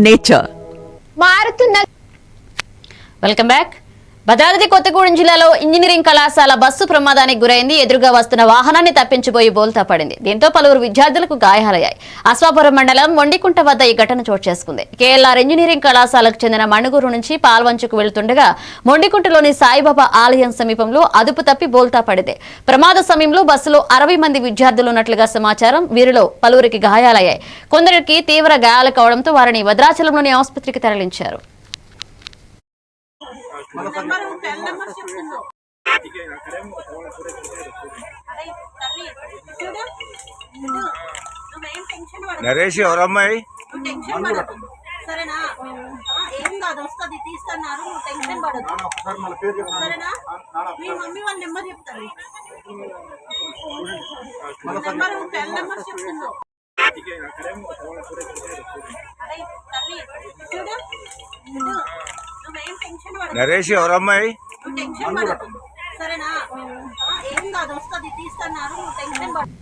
Nature మారుతున్న welcome back. Bhadradri Kothagudem జిల్లాలో engineering కళాశాల బస్సు ప్రమాదానికి గురైంది. ఎదురుగా వస్తున్న వాహనాన్ని తప్పించిపోయి బోల్తా పడింది. దీంతో పలువురు విద్యార్థులకు గాయాలయ్యాయి. అశ్వాపురం మండలం మొండికుంట వద్ద ఈ ఘటన చోటు చేసుకుంది. కేఎల్ఆర్ ఇంజనీరింగ్ కళాశాలకు చెందిన మణుగూరు నుంచి పాల్వంచుకు వెళ్తుండగా మొండికుంటలోని సాయిబాబా ఆలయం సమీపంలో అదుపు తప్పి బోల్తా పడింది. ప్రమాద సమయంలో బస్సులో 60 మంది విద్యార్థులు ఉన్నట్లుగా సమాచారం. వీరిలో పలువురికి గాయాలయ్యాయి. కొందరికి తీవ్ర గాయాలు కావడంతో వారిని భద్రాచలంలోని ఆసుపత్రికి తరలించారు. నరేష్ ఎవరమ్మాయి సరేనా? ఏం కాదు, వస్తుంది తీస్తున్నారు, నువ్వు టెన్షన్ పడదు సరేనా? మీ మమ్మీ వాళ్ళ నెంబర్ చెప్తాను, నెంబర్ నెంబర్ చెప్తున్నా. అరే తల్లి చూడు, నువ్వేం టెన్షన్ పడదు. నరేష్ ఎవరమ్మాయి నువ్వు టెన్షన్ పడదు సరేనా? ఏం కాదు, వస్తుంది తీస్తున్నారు, నువ్వు టెన్షన్ పడదు.